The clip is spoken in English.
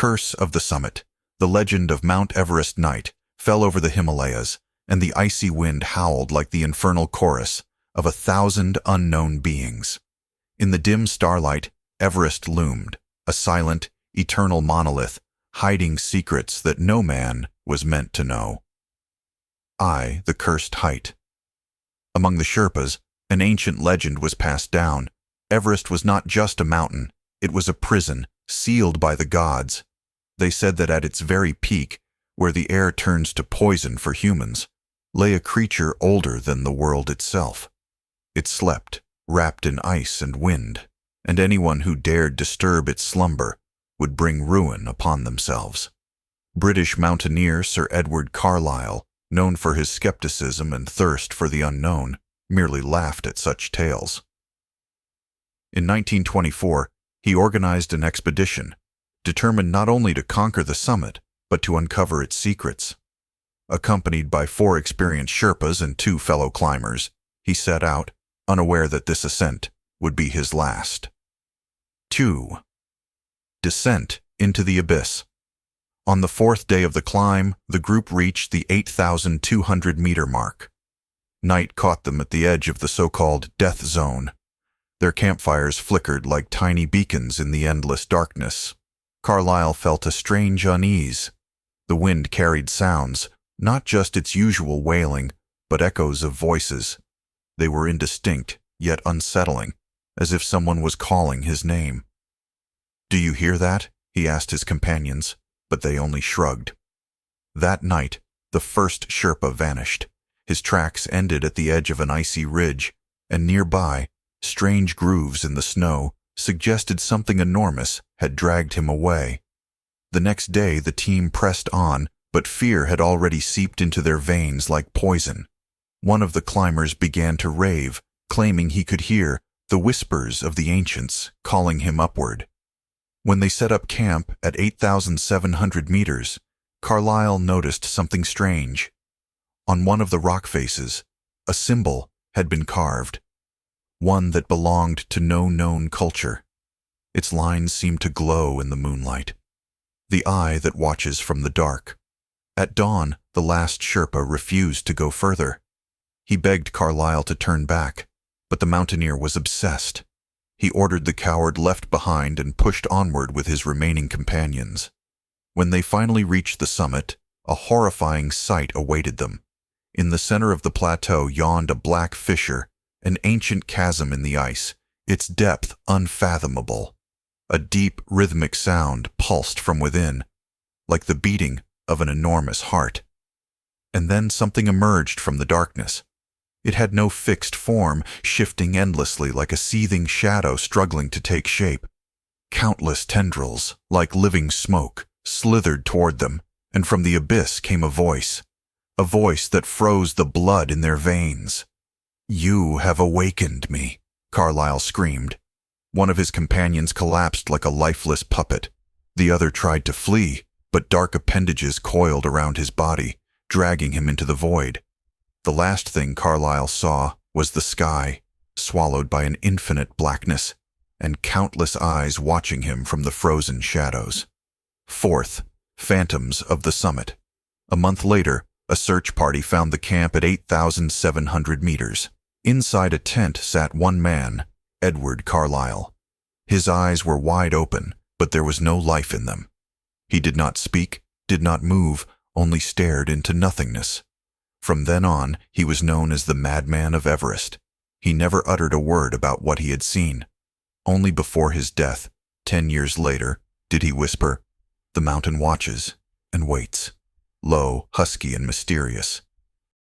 curse of the summit, the legend of Mount Everest night, fell over the Himalayas, and the icy wind howled like the infernal chorus of 1,000 unknown beings. In the dim starlight, Everest loomed, a silent, eternal monolith, hiding secrets that no man was meant to know. The cursed height. Among the Sherpas, an ancient legend was passed down. Everest was not just a mountain, it was a prison, sealed by the gods. They said that at its very peak, where the air turns to poison for humans, lay a creature older than the world itself. It slept, wrapped in ice and wind, and anyone who dared disturb its slumber would bring ruin upon themselves. British mountaineer Sir Edward Carlisle, known for his skepticism and thirst for the unknown, merely laughed at such tales. In 1924, he organized an expedition, determined not only to conquer the summit, but to uncover its secrets. Accompanied by 4 experienced Sherpas and 2 fellow climbers, he set out, unaware that this ascent would be his last. 2. Descent into the abyss. On the 4th day of the climb, the group reached the 8,200-meter mark. Night caught them at the edge of the so-called death zone. Their campfires flickered like tiny beacons in the endless darkness. Carlisle felt a strange unease. The wind carried sounds, not just its usual wailing, but echoes of voices. They were indistinct, yet unsettling, as if someone was calling his name. "Do you hear that?" he asked his companions, but they only shrugged. That night, the first Sherpa vanished. His tracks ended at the edge of an icy ridge, and nearby, strange grooves in the snow suggested something enormous had dragged him away. The next day, the team pressed on, but fear had already seeped into their veins like poison. One of the climbers began to rave, claiming he could hear the whispers of the ancients calling him upward. When they set up camp at 8,700 meters, Carlisle noticed something strange. On one of the rock faces, a symbol had been carved, one that belonged to no known culture. Its lines seemed to glow in the moonlight. The eye that watches from the dark. At dawn, the last Sherpa refused to go further. He begged Carlisle to turn back, but the mountaineer was obsessed. He ordered the coward left behind and pushed onward with his remaining companions. When they finally reached the summit, a horrifying sight awaited them. In the center of the plateau yawned a black fissure, an ancient chasm in the ice, its depth unfathomable. A deep, rhythmic sound pulsed from within, like the beating of an enormous heart. And then something emerged from the darkness. It had no fixed form, shifting endlessly like a seething shadow struggling to take shape. Countless tendrils, like living smoke, slithered toward them, and from the abyss came a voice that froze the blood in their veins. "You have awakened me," Carlisle screamed. One of his companions collapsed like a lifeless puppet. The other tried to flee, but dark appendages coiled around his body, dragging him into the void. The last thing Carlisle saw was the sky, swallowed by an infinite blackness, and countless eyes watching him from the frozen shadows. 4th, Phantoms of the Summit. A month later, a search party found the camp at 8,700 meters. Inside a tent sat one man, Edward Carlisle. His eyes were wide open, but there was no life in them. He did not speak, did not move, only stared into nothingness. From then on, he was known as the Madman of Everest. He never uttered a word about what he had seen. Only before his death, 10 years later, did he whisper, "The mountain watches and waits," low, husky, and mysterious.